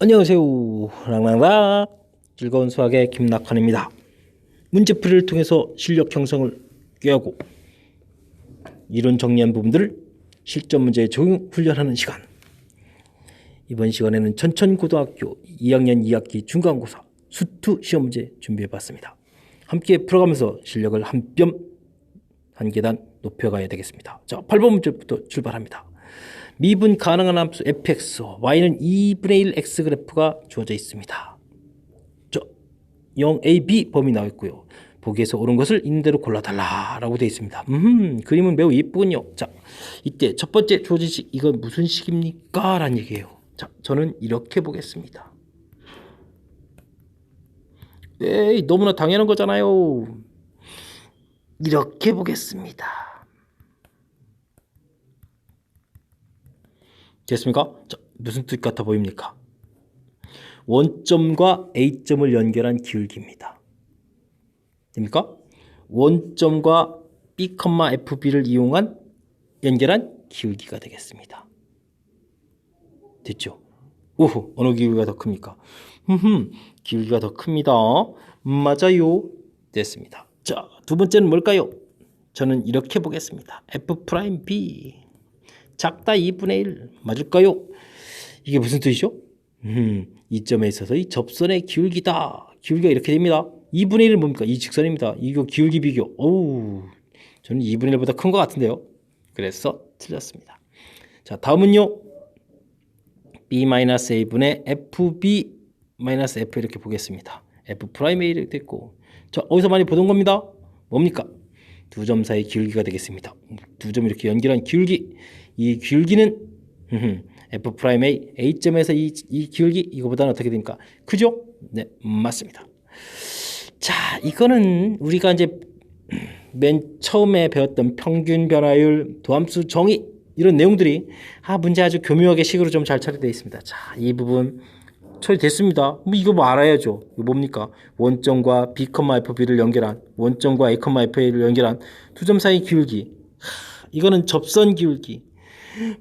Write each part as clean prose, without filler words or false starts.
안녕하세요. 랑랑랑 즐거운 수학의 김낙환입니다. 문제풀이를 통해서 실력 형성을 꾀하고 이론 정리한 부분들을 실전 문제에 적용 훈련하는 시간. 이번 시간에는 전천고등학교 2학년 2학기 중간고사 수투 시험 문제 준비해봤습니다. 함께 풀어가면서 실력을 한 뼘 한 계단 높여가야 되겠습니다. 자, 8번 문제부터 출발합니다. 미분 가능한 함수 fx, y는 2분의 1 x 그래프가 주어져 있습니다. 0ab 범위 나와 있고요. 보기에서 옳은 것을 있는 대로 골라달라라고 되어 있습니다. 그림은 매우 예쁘군요. 자, 이때 첫 번째 주어진 식, 이건 무슨 식입니까? 라는 얘기예요. 자, 저는 이렇게 보겠습니다. 에이, 너무나 당연한 거잖아요. 이렇게 보겠습니다. 됐습니까? 자, 무슨 뜻 같아 보입니까? 원점과 A점을 연결한 기울기입니다. 됩니까? 원점과 B, FB를 이용한 연결한 기울기가 되겠습니다. 됐죠? 오호, 어느 기울기가 더 큽니까? 기울기가 더 큽니다. 맞아요. 됐습니다. 자, 두 번째는 뭘까요? 저는 이렇게 보겠습니다. F'B 작다 2분의 1 맞을까요? 이게 무슨 뜻이죠? 이 점에 있어서 이 접선의 기울기다. 기울기가 이렇게 됩니다. 2분의 1은 뭡니까? 이 직선입니다. 이거 기울기 비교. 어우, 저는 2분의 1보다 큰 것 같은데요. 그래서 틀렸습니다. 자, 다음은요. B-A분의 FB-F 이렇게 보겠습니다. F'A 이렇게 됐고. 자, 어디서 많이 보던 겁니다. 뭡니까? 두 점 사이 기울기가 되겠습니다. 두 점 이렇게 연결한 기울기. 이 기울기는 F'A, A점에서 이 기울기, 이거보다는 어떻게 됩니까? 크죠? 네, 맞습니다. 자, 이거는 우리가 이제 맨 처음에 배웠던 평균 변화율, 도함수 정의, 이런 내용들이 문제 아주 교묘하게 식으로 좀 잘 처리되어 있습니다. 자, 이 부분 처리됐습니다. 이거 알아야죠. 이거 뭡니까? 원점과 B, FB를 연결한, 원점과 A, FA를 연결한 두 점 사이 기울기. 이거는 접선 기울기.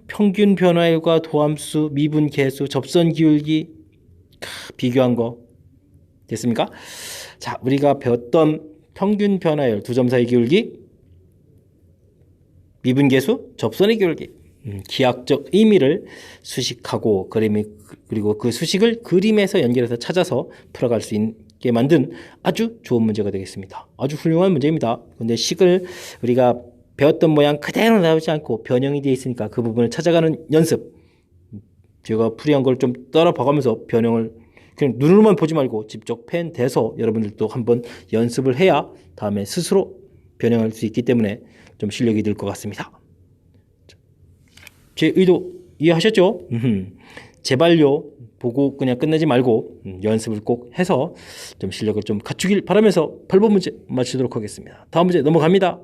평균 변화율과 도함수, 미분 계수, 접선 기울기 비교한 거 됐습니까? 자, 우리가 배웠던 평균 변화율, 두 점 사이 기울기, 미분 계수, 접선의 기울기, 기하학적 의미를 수식하고 그리고 그 수식을 그림에서 연결해서 찾아서 풀어갈 수 있게 만든 아주 좋은 문제가 되겠습니다. 아주 훌륭한 문제입니다. 근데 식을 우리가 배웠던 모양 그대로 나오지 않고 변형이 되어 있으니까 그 부분을 찾아가는 연습. 제가 풀이한 걸 좀 따라 봐가면서 변형을 그냥 눈으로만 보지 말고 직접 펜 대서 여러분들도 한번 연습을 해야 다음에 스스로 변형할 수 있기 때문에 좀 실력이 늘 것 같습니다. 제 의도 이해하셨죠? 제발요, 보고 그냥 끝내지 말고 연습을 꼭 해서 좀 실력을 좀 갖추길 바라면서 8번 문제 마치도록 하겠습니다. 다음 문제 넘어갑니다.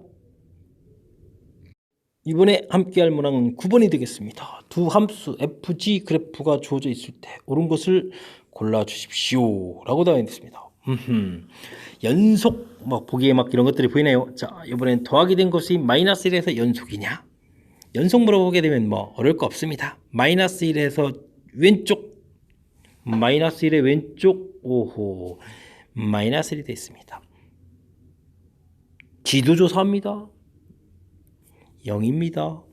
이번에 함께할 문항은 9번이 되겠습니다. 두 함수 fg 그래프가 주어져 있을 때 옳은 것을 골라주십시오 라고 되어 있습니다. 연속 보기에 막 이런 것들이 보이네요. 자, 이번엔 더하기 된 것이 마이너스 1에서 연속이냐? 연속 물어보게 되면 어려울 거 없습니다. 마이너스 1에서 왼쪽, 마이너스 1의 왼쪽, 오호, 마이너스 1이 되어 있습니다. 지도조사합니다. 0입니다.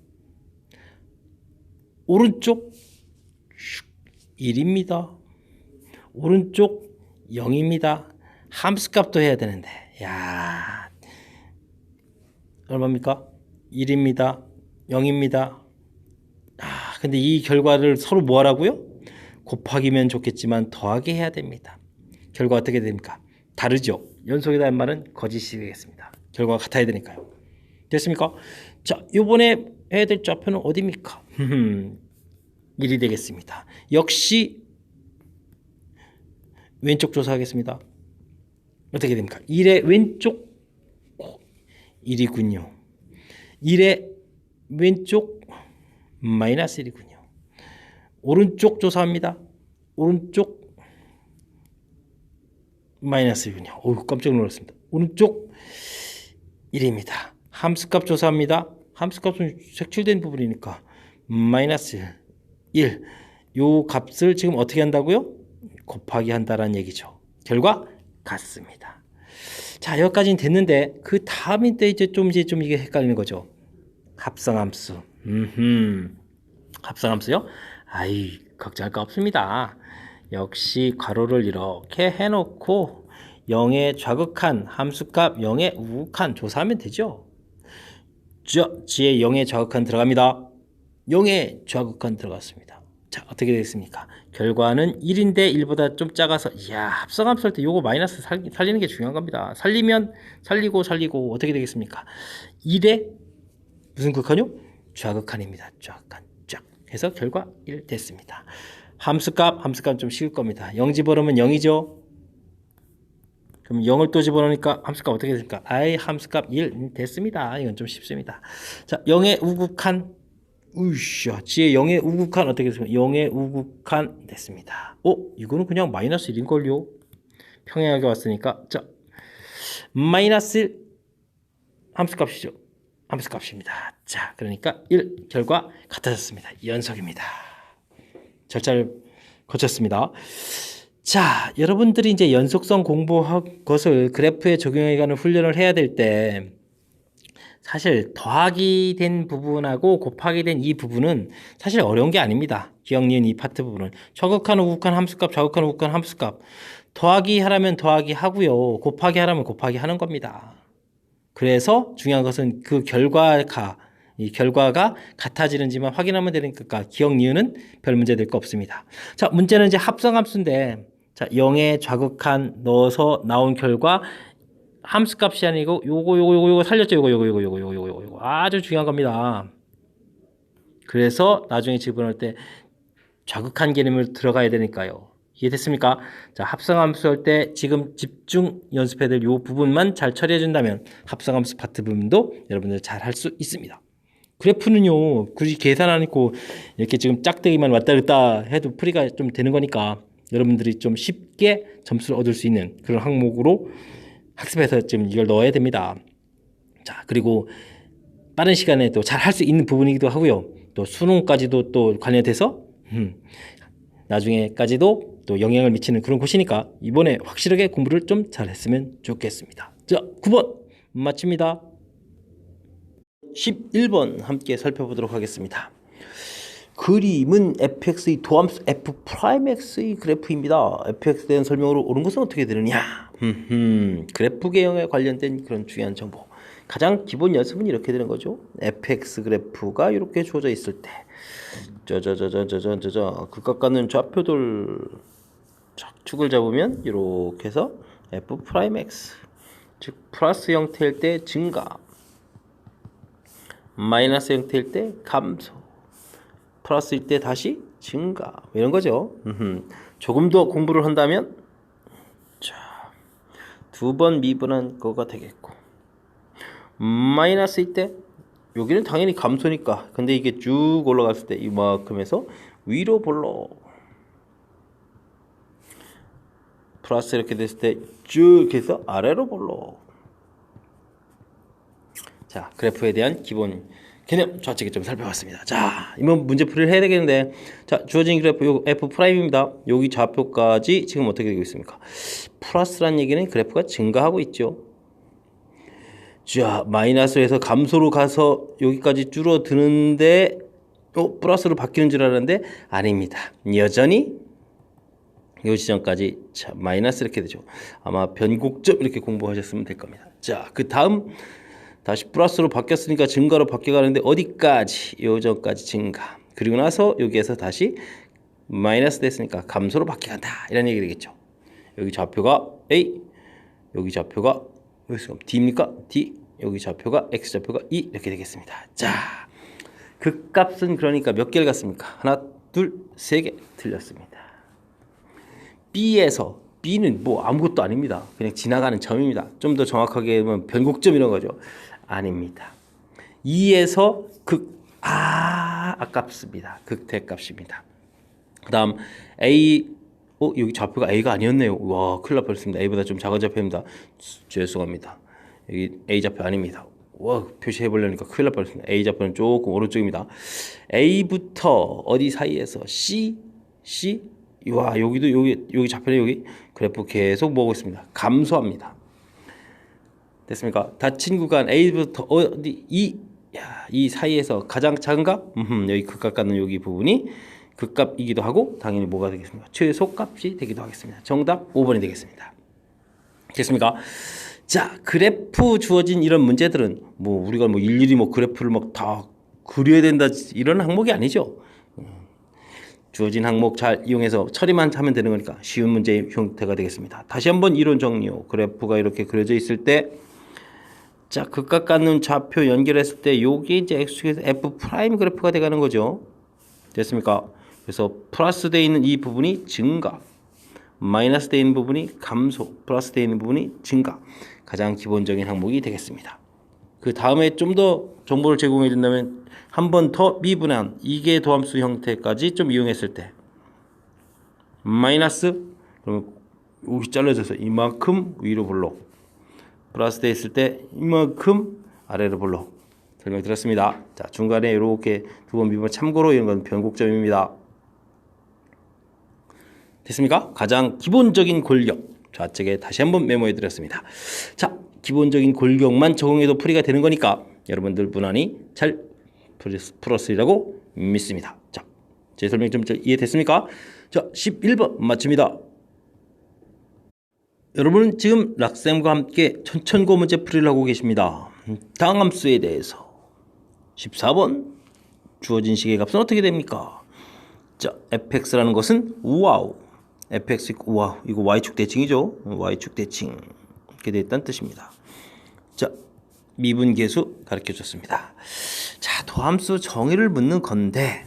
오른쪽 1입니다. 오른쪽 0입니다. 함수값도 해야 되는데, 야, 얼마입니까? 1입니다. 0입니다. 근데 이 결과를 서로 뭐 하라고요? 곱하기면 좋겠지만 더하기 해야 됩니다. 결과 어떻게 됩니까? 다르죠. 연속이라는 말은 거짓이 되겠습니다. 결과가 같아야 되니까요. 됐습니까? 자, 이번에 해야 될 좌표는 어디입니까? 1이 되겠습니다. 역시 왼쪽 조사하겠습니다. 어떻게 됩니까? 1의 왼쪽 1이군요. 1의 왼쪽 마이너스 1이군요. 오른쪽 조사합니다. 오른쪽 마이너스 1이군요. 오, 깜짝 놀랐습니다. 오른쪽 1입니다. 함수값 조사합니다. 함수값은 색칠된 부분이니까 마이너스 1. 요 값을 지금 어떻게 한다고요? 곱하기 한다라는 얘기죠. 결과 같습니다. 자, 여기까지는 됐는데 그 다음인데 이제 좀 이게 헷갈리는 거죠. 합성함수. 합성함수요? 아이, 걱정할 거 없습니다. 역시 괄호를 이렇게 해놓고 0에 좌극한 함수값 0에 우극한 조사하면 되죠. 지에 0에 좌극한 들어갑니다. 0에 좌극한 들어갔습니다. 자, 어떻게 되겠습니까? 결과는 1인데 1보다 좀 작아서, 이야, 합성함수 할 때 요거 마이너스 살리는 게 중요한 겁니다. 살리면 살리고 어떻게 되겠습니까? 1에 무슨 극한요? 좌극한입니다. 좌극한. 쫙 해서 결과 1 됐습니다. 함수값 좀 쉬울 겁니다. 0 집어넣으면 0이죠. 그럼 0을 또 집어넣으니까 함수값 어떻게 됩니까? 아이, 함수값 1 됐습니다. 이건 좀 쉽습니다. 자, 0의 우극한. 우샤, 지에 0의 우극한 어떻게 됐습니까? 0의 우극한 됐습니다. 이거는 그냥 마이너스 1인걸요. 평행하게 왔으니까. 자, 마이너스 1 함수값이죠. 함수값입니다. 자, 그러니까 1 결과 같아졌습니다. 연속입니다. 절차를 거쳤습니다. 자, 여러분들이 이제 연속성 공부한 것을 그래프에 적용해가는 훈련을 해야 될 때 사실 더하기 된 부분하고 곱하기 된 이 부분은 사실 어려운 게 아닙니다. 기억, 니은 이 파트 부분은 좌극한, 우극한 함수값, 좌극한, 우극한 함수값 더하기 하라면 더하기 하고요. 곱하기 하라면 곱하기 하는 겁니다. 그래서 중요한 것은 그 이 결과가 같아지는지만 확인하면 되니까 기억, 니은은 별 문제 될 거 없습니다. 자, 문제는 이제 합성함수인데, 자, 0에 좌극한 넣어서 나온 결과 함수값이 아니고 요거 살렸죠. 요거 아주 중요한 겁니다. 그래서 나중에 집어넣을 때 좌극한 개념을 들어가야 되니까요. 이해됐습니까? 자, 합성함수 할 때 지금 집중 연습해야 될 요 부분만 잘 처리해 준다면 합성함수 파트 부분도 여러분들 잘 할 수 있습니다. 그래프는요, 굳이 계산 안 했고 이렇게 지금 짝대기만 왔다 갔다 해도 풀이가 좀 되는 거니까 여러분들이 좀 쉽게 점수를 얻을 수 있는 그런 항목으로 학습해서 지금 이걸 넣어야 됩니다. 자, 그리고 빠른 시간에 또 잘 할 수 있는 부분이기도 하고요. 또 수능까지도 또 관련돼서 나중에까지도 또 영향을 미치는 그런 곳이니까 이번에 확실하게 공부를 좀 잘했으면 좋겠습니다. 자, 9번 마칩니다. 11번 함께 살펴보도록 하겠습니다. 그림은 fx의 도함수 f'x의 그래프입니다. fx에 대한 설명으로 옳은 것은 어떻게 되느냐? 그래프 개형에 관련된 그런 중요한 정보. 가장 기본 연습은 이렇게 되는 거죠. fx 그래프가 이렇게 주어져 있을 때 극각각는 좌표들 축을 잡으면 이렇게 해서 f'x 즉 플러스 형태일 때 증가, 마이너스 형태일 때 감소, 플러스일 때 다시 증가, 이런 거죠. 조금 더 공부를 한다면 자, 2번 미분한 거가 되겠고, 마이너스일 때 여기는 당연히 감소니까, 근데 이게 쭉 올라갔을 때 이만큼 해서 위로 볼록, 플러스 이렇게 됐을 때 쭉 해서 아래로 볼록. 자, 그래프에 대한 기본 개념 좌측에 좀 살펴봤습니다. 자, 이번 문제풀이를 해야 되겠는데, 자, 주어진 그래프 요 F'입니다. 여기 좌표까지 지금 어떻게 되고 있습니까? 플러스란 얘기는 그래프가 증가하고 있죠. 자, 마이너스에서 감소로 가서 여기까지 줄어드는데 플러스로 바뀌는 줄 알았는데 아닙니다. 여전히 이 지점까지 자, 마이너스 이렇게 되죠. 아마 변곡점 이렇게 공부하셨으면 될 겁니다. 자, 그 다음 다시 플러스로 바뀌었으니까 증가로 바뀌어가는데 어디까지? 요점까지 증가. 그리고 나서 여기에서 다시 마이너스 됐으니까 감소로 바뀌어간다. 이런 얘기 되겠죠. 여기 좌표가 A, 여기 좌표가 D입니까? D, 여기 좌표가 X 좌표가 E 이렇게 되겠습니다. 자, 그 값은 그러니까 몇 개를 갖습니까? 하나, 둘, 세 개 틀렸습니다. B에서 B는 뭐 아무것도 아닙니다. 그냥 지나가는 점입니다. 좀 더 정확하게 하면 변곡점 이런 거죠. 아닙니다. 2에서 아깝습니다. 극대값입니다. 그 다음 A, 여기 좌표가 A가 아니었네요. 와, 큰일 날 뻔했습니다. A보다 좀 작은 좌표입니다. 죄송합니다. 여기 A 좌표 아닙니다. 와, 표시해 보려니까 큰일 날 뻔했습니다. A 좌표는 조금 오른쪽입니다. A부터 어디 사이에서 C, C. 와, 여기도 여기 좌편에 여기 그래프 계속 뭐고 있습니다. 감소합니다. 됐습니까? 닫힌 구간 A부터 어디 이 사이에서 가장 작은 값, 여기 극값 갖는 여기 부분이 극값이기도 하고 당연히 뭐가 되겠습니까? 최소값이 되기도 하겠습니다. 정답 5번이 되겠습니다. 됐습니까? 자, 그래프 주어진 이런 문제들은 뭐 우리가 뭐 일일이 뭐 그래프를 막 다 그려야 된다 이런 항목이 아니죠. 주어진 항목 잘 이용해서 처리만 하면 되는 거니까 쉬운 문제의 형태가 되겠습니다. 다시 한번 이론 정리요. 그래프가 이렇게 그려져 있을 때, 자, 극값 갖는 좌표 연결했을 때 요게 이제 x축에서 f 프라임 그래프가 돼가는 거죠. 됐습니까? 그래서 플러스 돼 있는 이 부분이 증가, 마이너스 돼 있는 부분이 감소, 플러스 돼 있는 부분이 증가. 가장 기본적인 항목이 되겠습니다. 그 다음에 좀 더 정보를 제공해 준다면 한 번 더 미분한 이계 도함수 형태까지 좀 이용했을 때 마이너스, 그러면 여기 잘라져서 이만큼 위로 볼록, 플러스 돼 있을 때 이만큼 아래로 볼록 설명드렸습니다. 자, 중간에 이렇게 두 번 미분 참고로 이런 건 변곡점입니다. 됐습니까? 가장 기본적인 골격 좌측에 다시 한번 메모해 드렸습니다. 자, 기본적인 골격만 적용해도 풀이가 되는 거니까 여러분들 무난히 잘 풀었으리라고 믿습니다. 자, 제 설명 좀 이해됐습니까? 자, 11번 맞춥니다. 여러분은 지금 락쌤과 함께 천천고 문제 풀이를 하고 계십니다. 다항함수에 대해서 14번 주어진 식의 값은 어떻게 됩니까? 자, fx라는 것은 우와우, fx 우와우, 이거 y축 대칭이죠. y축 대칭 이렇게 되어 있다는 뜻입니다. 자, 미분계수 가르쳐 줬습니다. 자, 도함수 정의를 묻는 건데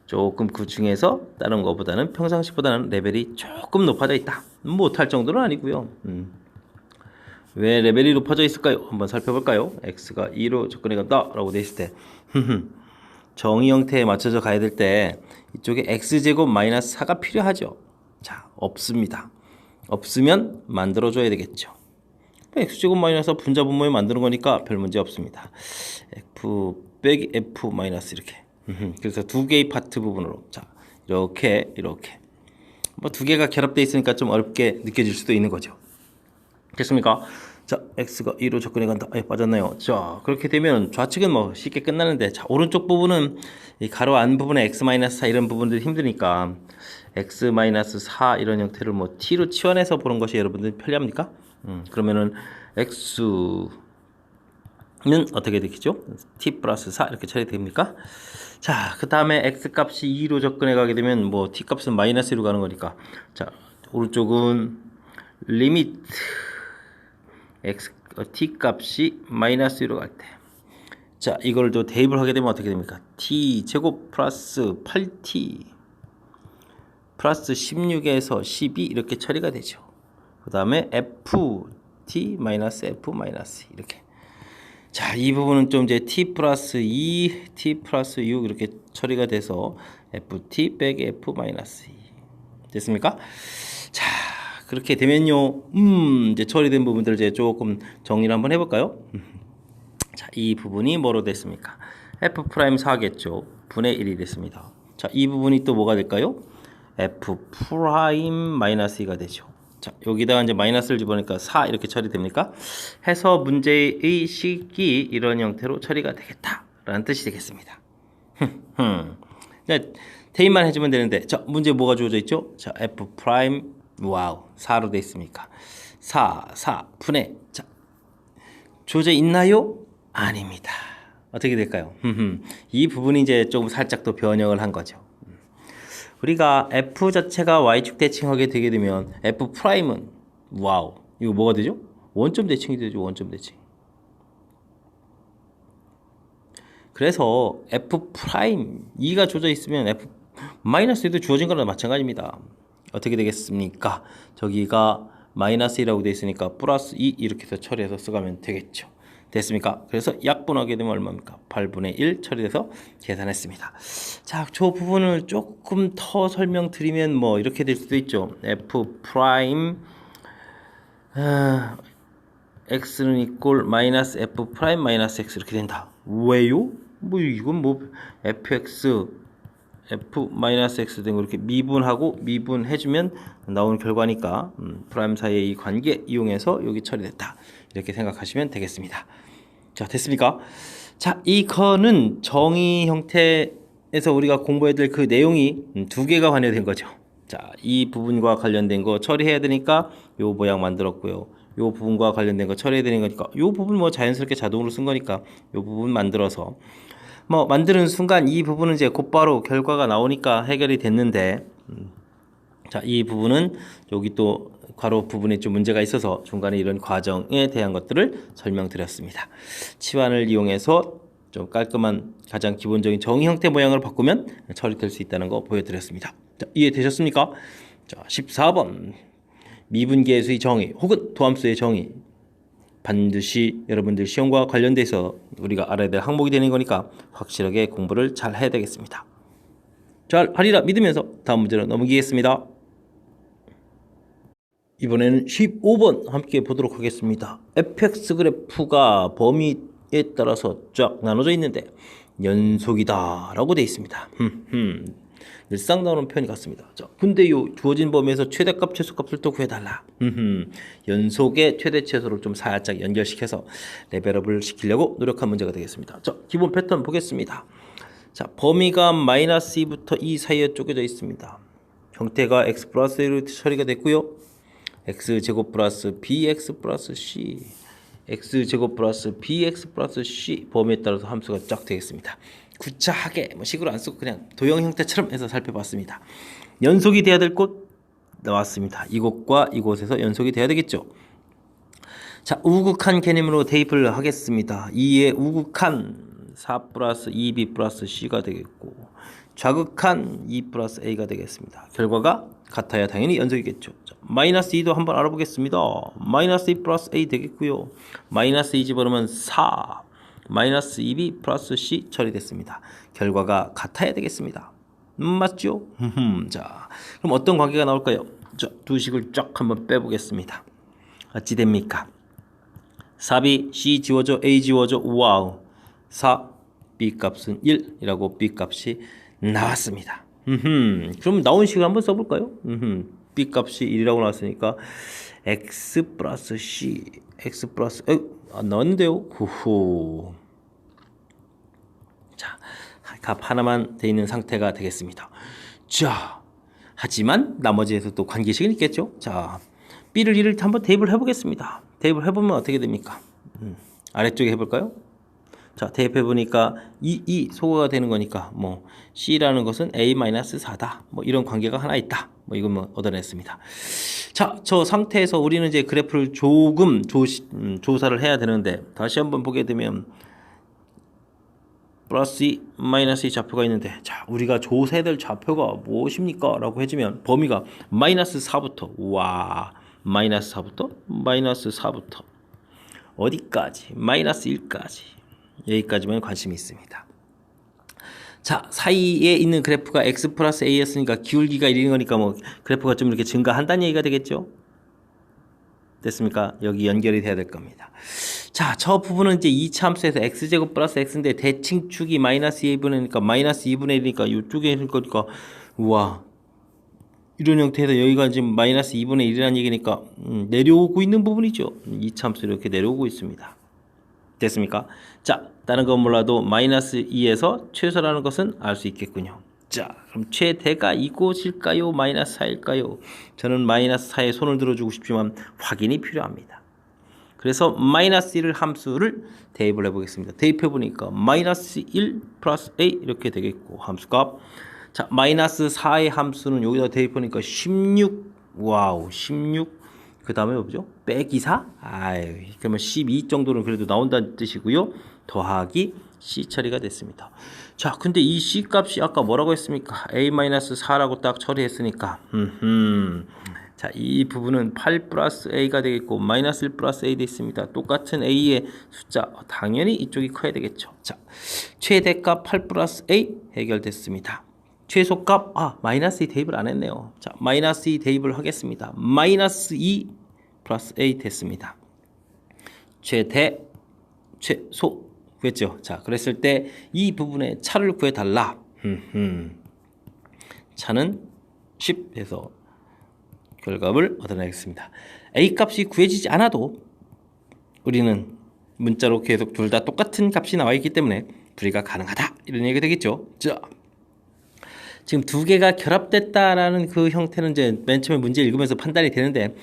조금 그 중에서 다른 것보다는 평상시보다는 레벨이 조금 높아져 있다. 못할 정도는 아니고요. 왜 레벨이 높아져 있을까요? 한번 살펴볼까요? x가 2로 접근해 간다 라고 돼 있을 때 정의 형태에 맞춰서 가야 될 때 이쪽에 x제곱 마이너스 4가 필요하죠. 자, 없습니다. 없으면 만들어줘야 되겠죠. x제곱 마이너스 분자 분모에 만드는 거니까 별 문제 없습니다. f 빼기 f 마이너스 이렇게. 그래서 두 개의 파트 부분으로, 자, 이렇게 뭐 두 개가 결합되어 있으니까 좀 어렵게 느껴질 수도 있는 거죠. 됐습니까? 자, x가 2로 접근해 간다. 빠졌나요? 자, 그렇게 되면 좌측은 뭐 쉽게 끝나는데, 자, 오른쪽 부분은 이 가로 안 부분에 x-4 이런 부분들이 힘드니까 x-4 이런 형태를 뭐 t로 치환해서 보는 것이 여러분들 편리합니까? 그러면은 x는 어떻게 되겠죠? t 플러스 4 이렇게 처리됩니까? 자, 그 다음에 x 값이 2로 접근해 가게 되면 뭐 t 값은 마이너스 1로 가는 거니까, 자, 오른쪽은 리미트 t 값이 마이너스 1로 갈 때, 자, 이걸 또 대입을 하게 되면 어떻게 됩니까? t 제곱 플러스 8t 플러스 16에서 12 이렇게 처리가 되죠. 그 다음에 ft 마이너스 f 마이너스 이렇게. 자, 이 부분은 좀 이제 t 플러스 2, t 플러스 6 이렇게 처리가 돼서 ft 빼기 f 마이너스 2 됐습니까? 자, 그렇게 되면요, 이제 처리된 부분들 이제 조금 정리를 한번 해볼까요? 자, 이 부분이 뭐로 됐습니까? f 프라임 4겠죠. 분의 1이 됐습니다. 자, 이 부분이 또 뭐가 될까요? f 프라임 마이너스 2가 되죠. 자, 여기다가 이제 마이너스를 집어넣으니까 4 이렇게 처리됩니까? 해서 문제의 식이 이런 형태로 처리가 되겠다라는 뜻이 되겠습니다. 대입만 해주면 되는데, 자, 문제 뭐가 주어져 있죠? 자, f 프라임 와우 4로 되어 있습니까? 4 분의, 자, 주어져 있나요? 아닙니다. 어떻게 될까요? 이 부분이 이제 조금 살짝 더 변형을 한 거죠. 우리가 f 자체가 y축 대칭하게 되게 되면 f 프라임은 와우, 이거 뭐가 되죠? 원점 대칭이 되죠. 원점 대칭. 그래서 f 프라임 2가 주어져 있으면 f 마이너스 2도 주어진 거랑 마찬가지입니다. 어떻게 되겠습니까? 저기가 마이너스 2라고 되어 있으니까 플러스 2 이렇게 해서 처리해서 써가면 되겠죠. 됐습니까? 그래서 약분하게 되면 얼마입니까? 8분의 1 처리해서 계산했습니다. 자, 저 부분을 조금 더 설명드리면 뭐 이렇게 될 수도 있죠. f 프라임 x는 이꼴 마이너스 f 프라임 마이너스 x 이렇게 된다. 왜요? 뭐 이건 뭐 fx f-x 된 거 이렇게 미분하고 미분해주면 나오는 결과니까 프라임 사이의 이 관계 이용해서 여기 처리됐다 이렇게 생각하시면 되겠습니다. 자, 됐습니까? 자, 이 커는 정의 형태에서 우리가 공부해야 될 그 내용이 두 개가 관여된 거죠. 자, 이 부분과 관련된 거 처리해야 되니까 요 모양 만들었고요. 요 부분과 관련된 거 처리해야 되는 거니까 요 부분 뭐 자연스럽게 자동으로 쓴 거니까 요 부분 만들어서 뭐 만드는 순간 이 부분은 이제 곧바로 결과가 나오니까 해결이 됐는데 자, 이 부분은 여기 또 괄호 부분에 좀 문제가 있어서 중간에 이런 과정에 대한 것들을 설명드렸습니다. 치환을 이용해서 좀 깔끔한 가장 기본적인 정의 형태 모양을 바꾸면 처리될 수 있다는 거 보여드렸습니다. 자, 이해되셨습니까? 자, 14번 미분계수의 정의 혹은 도함수의 정의 반드시 여러분들 시험과 관련돼서 우리가 알아야 될 항목이 되는 거니까 확실하게 공부를 잘 해야 되겠습니다. 잘 하리라 믿으면서 다음 문제로 넘기겠습니다. 이번에는 15번 함께 보도록 하겠습니다. fx 그래프가 범위에 따라서 쫙 나눠져 있는데 연속이다 라고 되어 있습니다. 일상 나오는 표현이 같습니다. 자, 근데 요 주어진 범위에서 최대값 최소값을 또 구해달라. 연속의 최대 최소를 좀 살짝 연결시켜서 레벨업을 시키려고 노력한 문제가 되겠습니다. 자, 기본 패턴 보겠습니다. 자, 범위가 마이너스 2부터 2 사이에 쪼개져 있습니다. 형태가 x 플러스 1로 처리가 됐고요. x제곱 플러스 bx 플러스 c x제곱 플러스 bx 플러스 c 범위에 따라서 함수가 쫙 되겠습니다. 구차하게 뭐 식으로 안 쓰고 그냥 도형 형태처럼 해서 살펴봤습니다. 연속이 돼야 될 곳 나왔습니다. 이곳과 이곳에서 연속이 돼야 되겠죠. 자, 우극한 개념으로 대입을 하겠습니다. 2의 우극한 4 플러스 2b 플러스 c가 되겠고 좌극한 2 플러스 a가 되겠습니다. 결과가 같아야 당연히 연속이겠죠. 자, 마이너스 2도 한번 알아보겠습니다. 마이너스 2 플러스 a 되겠고요. 마이너스 2 집어넣으면 4 마이너스 2b 플러스 c 처리됐습니다. 결과가 같아야 되겠습니다. 맞죠? 자, 그럼 어떤 관계가 나올까요? 자, 두 식을 쫙 한번 빼보겠습니다. 어찌 됩니까? 4b c 지워져 a 지워져 와우 4 b 값은 1이라고 b 값이 나왔습니다. 그럼 나온 식을 한번 써볼까요? b 값이 1이라고 나왔으니까 x 플러스 c x 플러스 안 나왔는데요. 후후. 자, 값 하나만 돼 있는 상태가 되겠습니다. 자, 하지만 나머지에서 또 관계식은 있겠죠. 자, b를 1을 한번 대입을 해보겠습니다. 대입을 해보면 어떻게 됩니까? 아래쪽에 해볼까요? 자, 대입해보니까 이 소거가 되는 거니까 뭐 c라는 것은 a-4다 뭐 이런 관계가 하나 있다 뭐 이건 뭐 얻어냈습니다. 자, 저 상태에서 우리는 이제 그래프를 조금 조사를 해야 되는데 다시 한번 보게 되면 플러스 2, 마이너스 2 좌표가 있는데 자, 우리가 조사해야 될 좌표가 무엇입니까? 라고 해주면 범위가 마이너스 4부터 와 마이너스 4부터 마이너스 4부터 어디까지? 마이너스 1까지 여기까지만 관심이 있습니다. 자, 사이에 있는 그래프가 x 플러스 a였으니까 기울기가 1인 거니까 뭐 그래프가 좀 이렇게 증가한다는 얘기가 되겠죠? 됐습니까? 여기 연결이 돼야 될 겁니다. 자, 저 부분은 이제 2차 함수에서 x제곱 플러스 x인데 대칭축이 마이너스 2분의 마이너스 2분의 1이니까 이쪽에 있는 거니까 우와 이런 형태에서 여기가 지금 마이너스 2분의 1이라는 얘기니까 내려오고 있는 부분이죠. 2차 함수 이렇게 내려오고 있습니다. 됐습니까? 자, 다른 건 몰라도 마이너스 2에서 최소라는 것은 알 수 있겠군요. 자, 그럼 최대가 이곳일까요? 마이너스 4일까요? 저는 마이너스 4에 손을 들어주고 싶지만 확인이 필요합니다. 그래서 마이너스 1을 함수를 대입을 해보겠습니다. 대입해보니까 마이너스 1 플러스 a 이렇게 되겠고 함수값 자, 마이너스 4의 함수는 여기다 대입하니까 16 와우 16 그 다음에 뭐죠? 빼기 4? 아유, 그러면 12 정도는 그래도 나온다는 뜻이고요. 더하기 C 처리가 됐습니다. 자, 근데 이 C 값이 아까 뭐라고 했습니까? A-4라고 딱 처리했으니까 자, 이 부분은 8 플러스 A가 되겠고 마이너스 1 플러스 A 됐습니다. 똑같은 A의 숫자 당연히 이쪽이 커야 되겠죠. 자, 최대값 8 플러스 A 해결됐습니다. 최소값 마이너스 2 대입을 안 했네요. 자, 마이너스 2 대입을 하겠습니다. 마이너스 2 플러스 A 됐습니다. 최대 최소 구했죠. 자, 그랬을 때 이 부분의 차를 구해달라. 차는 10 해서 결과를 얻어내겠습니다. A 값이 구해지지 않아도 우리는 문자로 계속 둘 다 똑같은 값이 나와 있기 때문에 분리가 가능하다 이런 얘기가 되겠죠. 자, 지금 두 개가 결합됐다라는 그 형태는 이제 맨 처음에 문제 읽으면서 판단이 되는데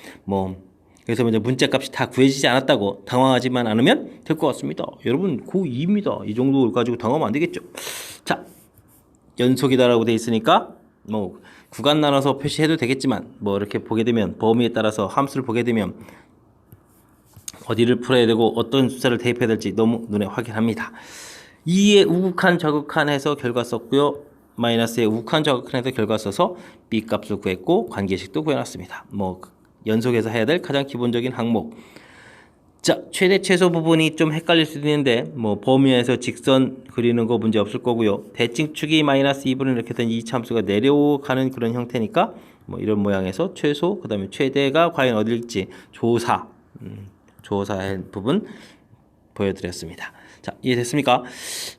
그래서 먼저 문자값이 다 구해지지 않았다고 당황하지만 않으면 될 것 같습니다. 여러분 고2입니다. 이 정도 가지고 당황하면 안 되겠죠. 자, 연속이다라고 돼 있으니까 구간 나눠서 표시해도 되겠지만 이렇게 보게 되면 범위에 따라서 함수를 보게 되면 어디를 풀어야 되고 어떤 숫자를 대입해야 될지 너무 눈에 확인합니다. 2의 우극한 저극한 해서 결과 썼고요. 마이너스의 우극한 저극한 해서 결과 써서 B 값을 구했고 관계식도 구해놨습니다. 연속해서 해야 될 가장 기본적인 항목. 자, 최대 최소 부분이 좀 헷갈릴 수도 있는데 범위에서 직선 그리는 거 문제 없을 거고요. 대칭축이 마이너스 2분의 이렇게 된 이 참수가 내려가는 그런 형태니까 이런 모양에서 최소 그 다음에 최대가 과연 어딜지 조사의 부분 보여드렸습니다. 자, 이해됐습니까?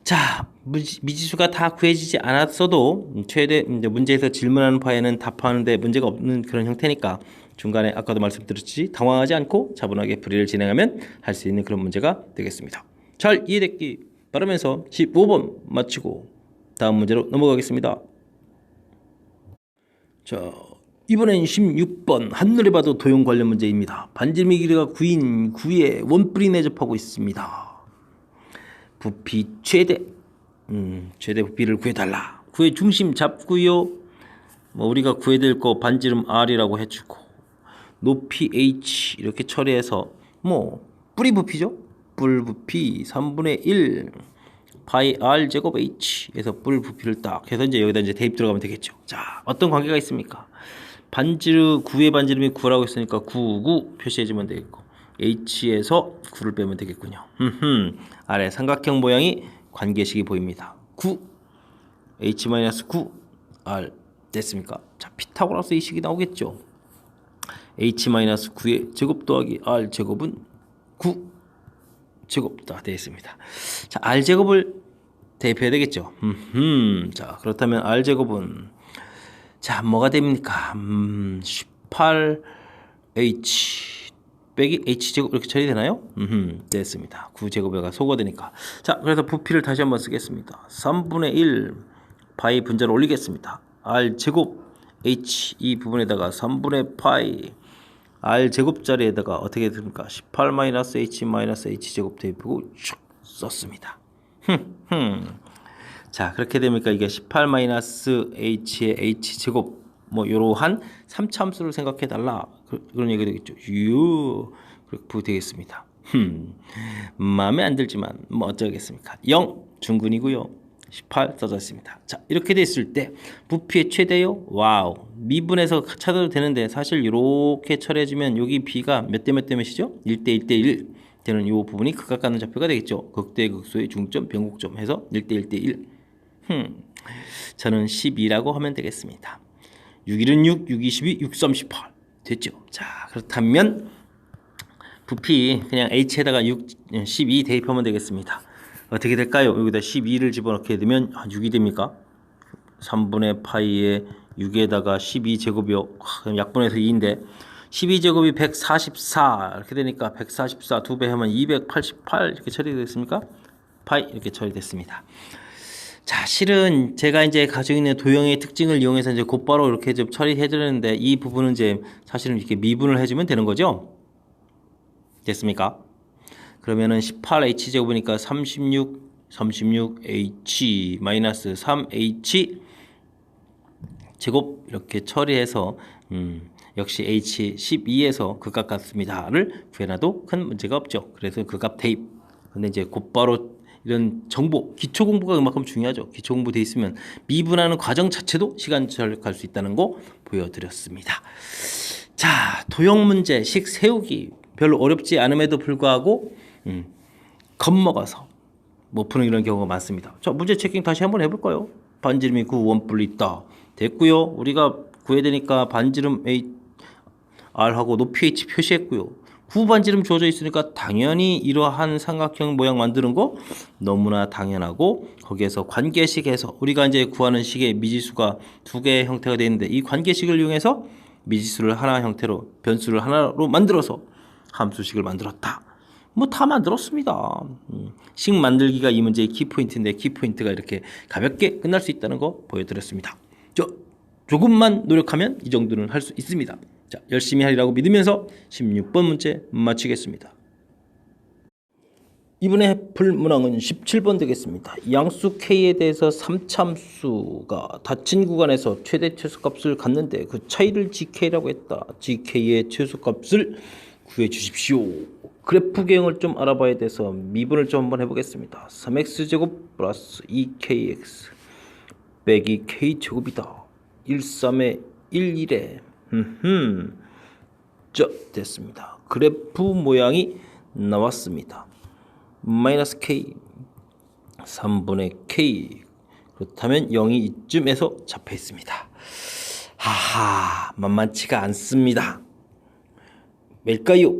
자, 미지수가 다 구해지지 않았어도 최대 문제에서 질문하는 바에는 답하는데 문제가 없는 그런 형태니까 중간에 아까도 말씀드렸듯이 당황하지 않고 차분하게 풀이를 진행하면 할 수 있는 그런 문제가 되겠습니다. 잘 이해됐기 바라면서 15번 마치고 다음 문제로 넘어가겠습니다. 자, 이번엔 16번 한눈에 봐도 도형 관련 문제입니다. 반지름의 길이가 9인 9에 원뿔이 내접하고 있습니다. 부피 최대 부피를 구해달라. 구의 중심 잡고요. 우리가 구해야 될 거 반지름 R이라고 해주고 높이 H 이렇게 처리해서 뿌리 부피죠. 뿔 부피 3분의 1 파이 R 제곱 H 에서 뿔 부피를 딱 해서 이제 여기다 대입 들어가면 되겠죠. 자, 어떤 관계가 있습니까? 구의 반지름이 9라고 했으니까 9 표시해주면 되겠고 H에서 9를 빼면 되겠군요. 아래 삼각형 모양이 관계식이 보입니다. 9 H-9 R 됐습니까? 자, 피타고라스 이 식이 나오겠죠. H-9의 제곱 더하기 R 제곱은 9 제곱 다 되어 있습니다. 자, R 제곱을 대입해야 되겠죠. 자, 그렇다면 R 제곱은 자, 뭐가 됩니까? 18H 빼기 H제곱 이렇게 처리되나요? 됐습니다. 9제곱에가 소거되니까. 자, 그래서 부피를 다시 한번 쓰겠습니다. 3분의 1 파이 분자를 올리겠습니다. R제곱 H 이 부분에다가 3분의 파이 R제곱 자리에다가 어떻게 됩니까? 18-H-H제곱 대입하고 쭉 썼습니다. 자, 그렇게 되니까 이게 18-H의 H제곱 이러한 3차함수를 생각해 달라 그런 얘기가 되겠죠. 그렇게 되겠습니다. 마음에 안 들지만 어쩌겠습니까? 0 중근이고요. 18 써져 있습니다. 자, 이렇게 됐을 때 부피의 최대요. 와우. 미분해서 찾아도 되는데 사실 이렇게 처리해주면 여기 b가 몇 대 몇 대 몇이죠? 1대 1대 1 되는 이 부분이 극각가는 좌표가 되겠죠. 극대 극소의 중점 변곡점 해서 1대 1대 1. 저는 12라고 하면 되겠습니다. 6, 1은 6, 6, 22, 6, 38 됐죠. 자, 그렇다면 부피 그냥 h에다가 12 대입하면 되겠습니다. 어떻게 될까요? 여기다 12를 집어넣게 되면 6이 됩니까? 3분의 파이에 6에다가 12제곱이요. 그럼 약분해서 2인데 12제곱이 144 이렇게 되니까 144 2배 하면 288 이렇게 처리되겠습니까? 파이 이렇게 처리됐습니다. 자, 실은 제가 이제 가지고 있는 도형의 특징을 이용해서 이제 곧바로 이렇게 좀 처리해 드렸는데 이 부분은 이제 사실은 이렇게 미분을 해주면 되는 거죠. 됐습니까? 그러면은 18h제곱이니까 36h 마이너스 3h 제곱 이렇게 처리해서 역시 h 12에서 극값 같습니다를 구해놔도 큰 문제가 없죠. 그래서 극값 대입. 근데 이제 곧바로 이런 정보, 기초 공부가 그만큼 중요하죠. 기초 공부 돼 있으면 미분하는 과정 자체도 시간 절약할 수 있다는 거 보여드렸습니다. 자, 도형 문제식 세우기 별로 어렵지 않음에도 불구하고 겁먹어서 못 푸는 이런 경우가 많습니다. 자, 문제 체킹 다시 한번 해볼까요? 반지름이 9 원뿔 있다. 됐고요. 우리가 구해야 되니까 반지름 R하고 높이 H 표시했고요. 후반지름 주어져 있으니까 당연히 이러한 삼각형 모양 만드는 거 너무나 당연하고, 거기에서 관계식에서 우리가 이제 구하는 식의 미지수가 두 개의 형태가 되어 있는데, 이 관계식을 이용해서 미지수를 하나 형태로, 변수를 하나로 만들어서 함수식을 만들었다. 뭐 다 만들었습니다. 식 만들기가 이 문제의 키포인트인데, 키포인트가 이렇게 가볍게 끝날 수 있다는 거 보여드렸습니다. 조금만 노력하면 이 정도는 할 수 있습니다. 자, 열심히 하리라고 믿으면서 16번 문제 마치겠습니다. 이번에 풀 문항은 17번 되겠습니다. 양수 K에 대해서 3참수가 닫힌 구간에서 최대 최소값을 갖는데 그 차이를 GK라고 했다. GK의 최소값을 구해 주십시오. 그래프 개형을 좀 알아봐야 돼서 미분을 좀 한번 해보겠습니다. 3x제곱 플러스 2kx 빼기 k제곱이다. 1, 3에 1, 1에 됐습니다. 그래프 모양이 나왔습니다. 마이너스 k 3분의 k, 그렇다면 0이 이쯤에서 잡혀 있습니다. 하하, 만만치가 않습니다. 왜일까요?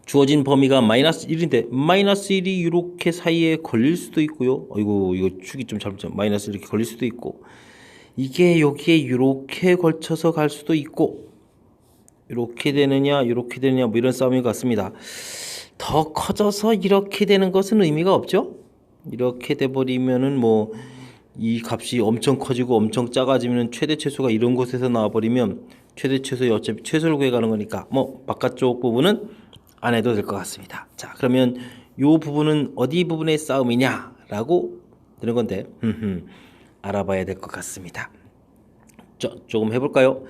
주어진 범위가 마이너스 1인데 마이너스 1이 이렇게 사이에 걸릴 수도 있고요. 이거 축이 좀 잘못된, 마이너스 이렇게 걸릴 수도 있고, 이게 여기에 이렇게 걸쳐서 갈 수도 있고, 이렇게 되느냐 이렇게 되느냐 뭐 이런 싸움인 것 같습니다. 더 커져서 이렇게 되는 것은 의미가 없죠. 이렇게 돼버리면은 뭐 이 값이 엄청 커지고 엄청 작아지면 최대 최소가 이런 곳에서 나와버리면 최대 최소에 어차피 최소를 구해가는 거니까 뭐 바깥쪽 부분은 안 해도 될 것 같습니다. 자, 그러면 요 부분은 어디 부분의 싸움이냐 라고 되는 건데 알아봐야 될 것 같습니다. 자, 조금 해볼까요?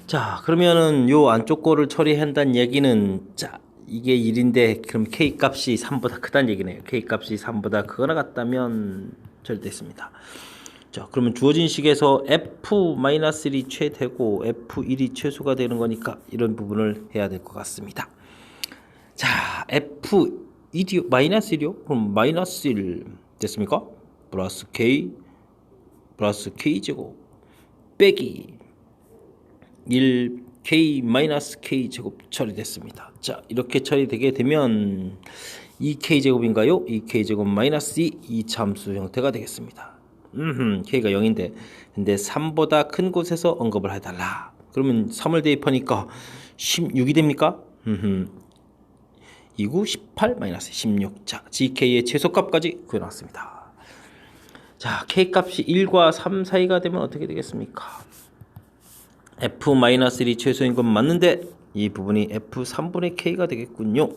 자, 그러면은 요 안쪽 거를 처리한다는 얘기는, 자, 이게 1인데 그럼 k 값이 3보다 크다는 얘기네요. k 값이 3보다 크거나 같다면 처리됐습니다. 자, 그러면 주어진 식에서 f-1이 최대고 f1이 최소가 되는 거니까 이런 부분을 해야 될 것 같습니다. 자, f1이 마이너스 1이요? 그럼 마이너스 1 됐습니까? 플러스 k 제곱 빼기 1k 마이너스 k 제곱 처리됐습니다. 자, 이렇게 처리되게 되면 2k 제곱인가요? 2k 제곱 마이너스 2 참수 형태가 되겠습니다. k가 0인데 근데 3보다 큰 곳에서 언급을 해달라. 그러면 3을 대입하니까 16이 됩니까? 2, 9, 18 마이너스 16. 자, gk의 최소값까지 구해놨습니다. 자, k값이 1과 3 사이가 되면 어떻게 되겠습니까? f-1이 최소인 건 맞는데 이 부분이 f3분의 k가 되겠군요.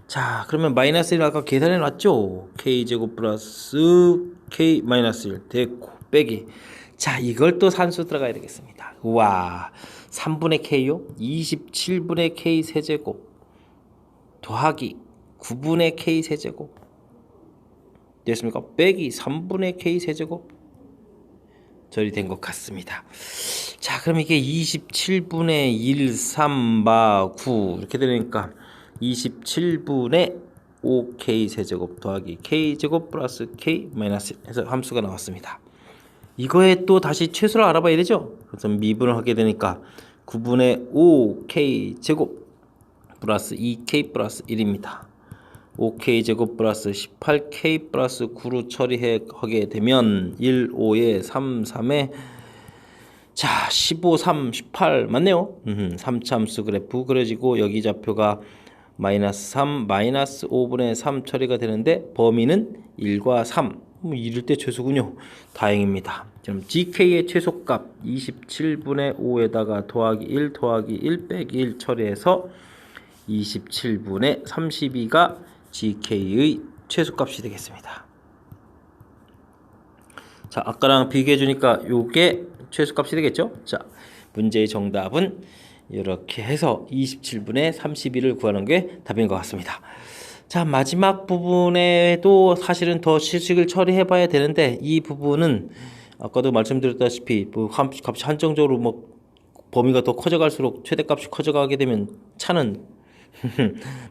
자, 그러면 마이너스 1 아까 계산해 놨죠? k제곱 플러스 k 마이너스 1 됐고 빼기, 자, 이걸 또 산수 들어가야 되겠습니다. 우와, 3분의 k요? 27분의 k 세제곱 더하기 9분의 k 세제곱 됐습니까? 빼기 3분의 k 세제곱 처리된 것 같습니다. 자, 그럼 이게 27분의 1, 3, 9 이렇게 되니까 27분의 5k 세제곱 더하기 k제곱 플러스 k 마이너스 해서 함수가 나왔습니다. 이거에 또 다시 최소를 알아봐야 되죠. 그래서 미분을 하게 되니까 9분의 5k 제곱 플러스 2k 플러스 1입니다. 5k 제곱 플러스 18k 플러스 9로 처리하게 되면 1, 5에 3, 3에 자 15, 3, 18 맞네요. 3참수 그래프 그려지고 여기 좌표가 마이너스 3, 마이너스 5분의 3 처리가 되는데 범위는 1과 3 이럴 때 최소군요. 다행입니다. 그럼 GK의 최소값 27분의 5에다가 더하기 1 더하기 1 빼기 1 처리해서 27분의 32가 GK의 최소값이 되겠습니다. 자, 아까랑 비교해 주니까 요게 최소값이 되겠죠? 자, 문제의 정답은 이렇게 해서 27분의 32를 구하는 게 답인 것 같습니다. 자, 마지막 부분에도 사실은 더 실식을 처리해 봐야 되는데 이 부분은 아까도 말씀드렸다시피 뭐 값이 한정적으로 뭐 범위가 더 커져갈수록 최대값이 커져가게 되면 차는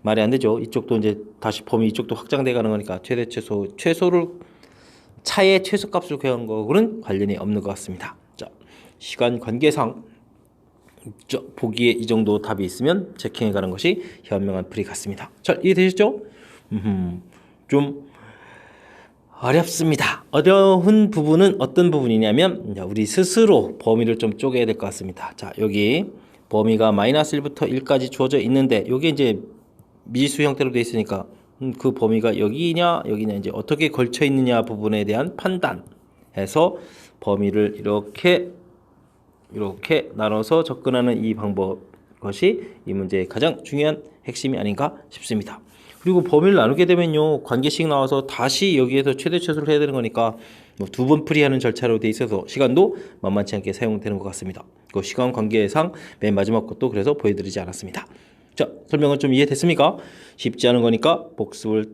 말이 안 되죠. 이쪽도 이제 다시 범위 이쪽도 확장돼 가는 거니까 최대 최소를 차의 최소값을 구한 거고는 관련이 없는 것 같습니다. 자, 시간 관계상 보기에 이 정도 답이 있으면 체킹해 가는 것이 현명한 풀이 같습니다. 자, 이해되셨죠? 좀 어렵습니다. 어려운 부분은 어떤 부분이냐면 우리 스스로 범위를 좀 쪼개야 될 것 같습니다. 자, 여기 범위가 마이너스 1부터 1까지 주어져 있는데 여기 이제 미지수 형태로 되어 있으니까 그 범위가 여기냐 여기냐 이제 어떻게 걸쳐 있느냐 부분에 대한 판단해서 범위를 이렇게 나눠서 접근하는 이 방법 것이 이 문제의 가장 중요한 핵심이 아닌가 싶습니다. 그리고 범위를 나누게 되면요 관계식 나와서 다시 여기에서 최대 최소를 해야 되는 거니까 뭐 두 번 풀이하는 절차로 돼 있어서 시간도 만만치 않게 사용되는 것 같습니다. 그 시간 관계상 맨 마지막 것도 그래서 보여드리지 않았습니다. 자, 설명은 좀 이해됐습니까? 쉽지 않은 거니까 복습을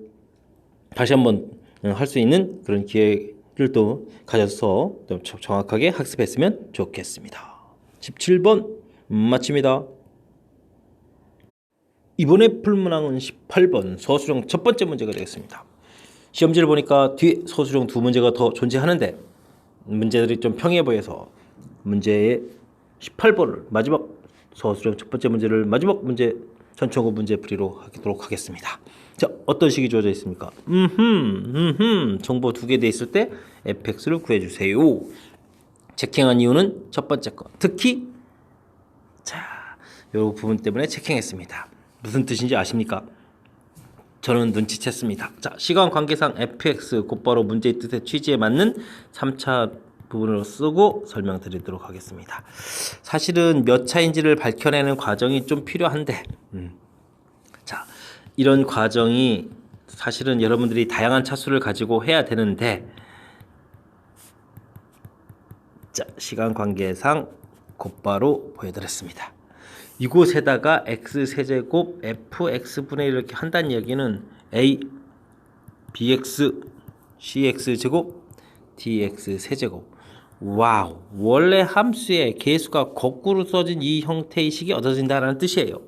다시 한번 할 수 있는 그런 기회를 또 가져서 좀 정확하게 학습했으면 좋겠습니다. 17번 마칩니다. 이번에 풀 문항은 18번 서술형 첫 번째 문제가 되겠습니다. 시험지를 보니까 뒤에 서술형 두 문제가 더 존재하는데 문제들이 좀 평이해 보여서 문제의 18번을 마지막 서술형 첫 번째 문제를 마지막 문제 전체고 문제 풀이로 하도록 하겠습니다. 자, 어떤 식이 주어져 있습니까? 정보 두 개 돼 있을 때 fx를 구해주세요. 체킹한 이유는 첫 번째 거. 특히 자, 이 부분 때문에 체킹했습니다. 무슨 뜻인지 아십니까? 저는 눈치챘습니다. 자, 시간 관계상 fx 곧바로 문제의 뜻의 취지에 맞는 3차 부분으로 쓰고 설명드리도록 하겠습니다. 사실은 몇 차인지를 밝혀내는 과정이 좀 필요한데 자, 이런 과정이 사실은 여러분들이 다양한 차수를 가지고 해야 되는데 자, 시간 관계상 곧바로 보여드렸습니다. 이곳에다가 x세제곱 fx분의 1 이렇게 한다는 얘기는 a bx cx제곱 dx세제곱 와우, 원래 함수의 계수가 거꾸로 써진 이 형태의 식이 얻어진다는 뜻이에요.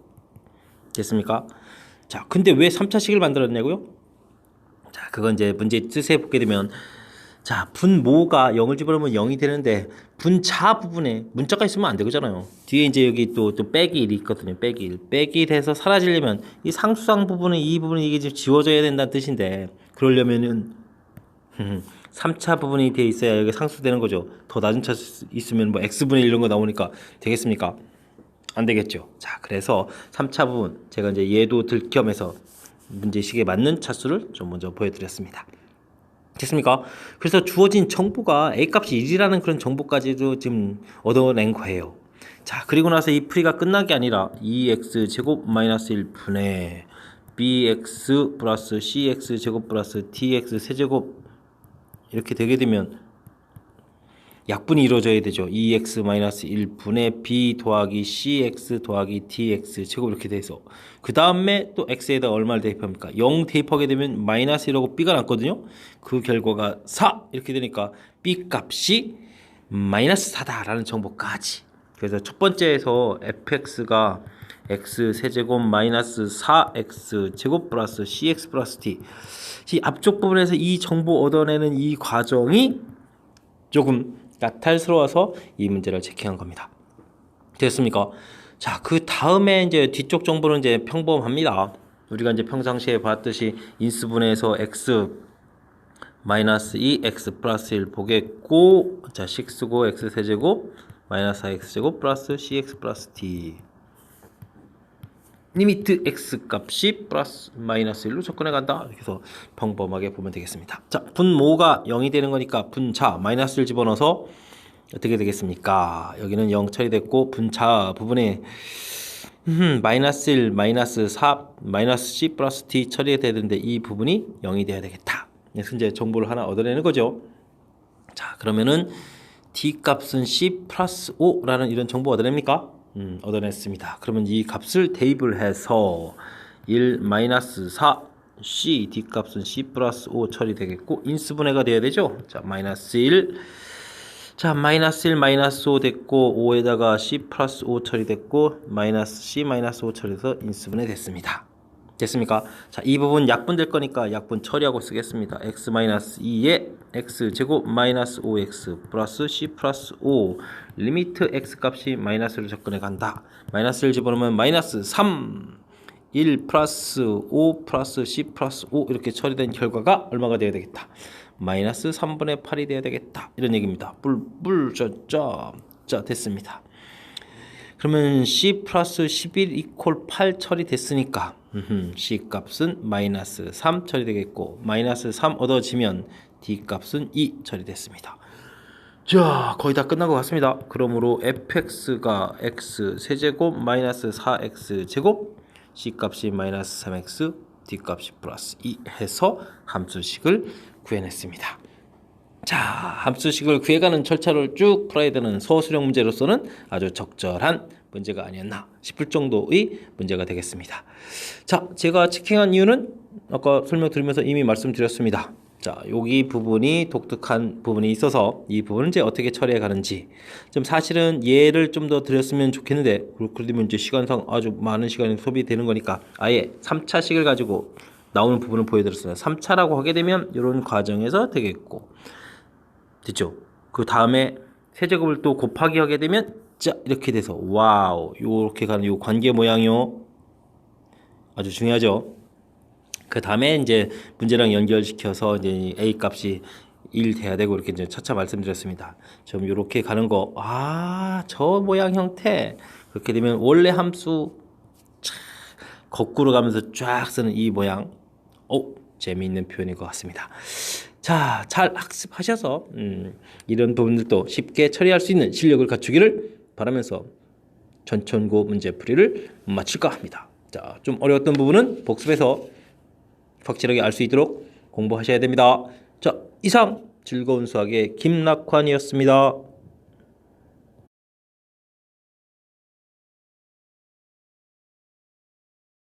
됐습니까? 자, 근데 왜 3차식을 만들었냐고요? 자, 그건 이제 문제 뜻에 보게 되면 자, 분모가 0을 집어넣으면 0이 되는데 분자 부분에 문자가 있으면 안 되잖아요. 뒤에 이제 여기 또 빼기 1이 있거든요. 빼기 1. 빼기 1 해서 사라지려면 이 상수상 부분은 이 부분이 이게 지워져야 된다는 뜻인데 그러려면은 3차 부분이 돼 있어야 여기 상수되는 거죠. 더 낮은 차수 있으면 뭐 x분의 1 이런 거 나오니까 되겠습니까? 안 되겠죠. 자, 그래서 3차 부분 제가 이제 얘도 들 겸해서 문제식에 맞는 차수를 좀 먼저 보여드렸습니다. 됐습니까? 그래서 주어진 정보가 a값이 1이라는 그런 정보까지도 지금 얻어낸 거예요. 자, 그리고 나서 이 풀이가 끝난 게 아니라 2x 제곱 마이너스 1분의 bx 플러스 cx 제곱 플러스 dx 세제곱 이렇게 되게 되면 약분이 이루어져야 되죠. 2x 마이너스 1분의 b 더하기 cx 더하기 dx 제곱 이렇게 돼서 그 다음에 또 x에다 얼마를 대입합니까? 0 대입하게 되면 마이너스 1하고 b가 남거든요. 그 결과가 4 이렇게 되니까 b 값이 마이너스 4다라는 정보까지. 그래서 첫 번째에서 fx가 x 세제곱 마이너스 4x 제곱 플러스 cx 플러스 d 이 앞쪽 부분에서 이 정보 얻어내는 이 과정이 조금 까탈스러워서 이 문제를 체킹한 겁니다. 됐습니까? 자, 그 다음에 이제 뒤쪽 정보는 이제 평범합니다. 우리가 이제 평상시에 봤듯이 인수분해에서 x 마이너스 2 x 플러스 1 보겠고 자, 식수고 x 세제곱 마이너스 4x 제곱 플러스 cx 플러스 d 리미트 x 값이 플러스 마이너스 1로 접근해 간다. 이렇게 해서 평범하게 보면 되겠습니다. 자, 분모가 0이 되는 거니까 분자 마이너스 1 집어넣어서 어떻게 되겠습니까? 여기는 0 처리됐고 분자 부분에 마이너스 1, 마이너스 4, 마이너스 c 플러스 d 처리가 되는데 이 부분이 0이 돼야 되겠다. 그래서 이제 정보를 하나 얻어내는 거죠. 자, 그러면은 d 값은 c 플러스 5라는 이런 정보 얻어냅니까? 얻어냈습니다. 그러면 이 값을 대입을 해서 1 마이너스 4 c d 값은 c 플러스 5 처리되겠고 인수분해가 돼야 되죠. 자, 마이너스 1 자, 마이너스 1 마이너스 5 됐고 5에다가 c 플러스 5 처리됐고 마이너스 c 마이너스 5 처리해서 인수분해 됐습니다. 됐습니까? 자, 이 부분 약분 될 거니까 약분 처리하고 쓰겠습니다. x 마이너스 2에 x제곱 마이너스 5x 플러스 c 플러스 5 리미트 x 값이 마이너스로 접근해 간다. 마이너스를 집어넣으면 마이너스 3 1 플러스 5 플러스 c 플러스 5 이렇게 처리된 결과가 얼마가 되어야 되겠다. 마이너스 3분의 8이 되어야 되겠다. 이런 얘기입니다. 자 됐습니다. 그러면 c 플러스 11 이퀄 8 처리됐으니까 c 값은 마이너스 3 처리되겠고 마이너스 3 얻어지면 d 값은 2 처리됐습니다. 자 거의 다 끝난 것 같습니다. 그러므로 fx가 x 세제곱 마이너스 4x 제곱 c 값이 마이너스 3x d 값이 플러스 2 해서 함수식을 구해냈습니다. 자 함수식을 구해가는 절차를 쭉 풀어야 되는 소수령 문제로서는 아주 적절한 문제가 아니었나 싶을 정도의 문제가 되겠습니다. 자 제가 체킹한 이유는 아까 설명드리면서 이미 말씀드렸습니다. 자 여기 부분이 독특한 부분이 있어서 이 부분을 이제 어떻게 처리해 가는지 좀 사실은 예를 좀 더 드렸으면 좋겠는데 그러면 이제 시간상 아주 많은 시간이 소비되는 거니까 아예 3차식을 가지고 나오는 부분을 보여드렸습니다. 3차라고 하게 되면 이런 과정에서 되겠고 됐죠? 그 다음에 세제곱을 또 곱하기 하게 되면 자 이렇게 돼서 와우 요렇게 가는 요 관계 모양이요 아주 중요하죠. 그 다음에 이제 문제랑 연결시켜서 이제 a 값이 1 돼야 되고 이렇게 이제 차차 말씀드렸습니다. 좀 요렇게 가는 거 저 모양 형태 그렇게 되면 원래 함수 거꾸로 가면서 쫙 쓰는 이 모양 재미있는 표현인 것 같습니다. 자, 잘 학습하셔서 이런 부분들도 쉽게 처리할 수 있는 실력을 갖추기를 바라면서 전천고 문제풀이를 마칠까 합니다. 자, 좀 어려웠던 부분은 복습해서 확실하게 알 수 있도록 공부하셔야 됩니다. 자, 이상 즐거운 수학의 김낙환이었습니다.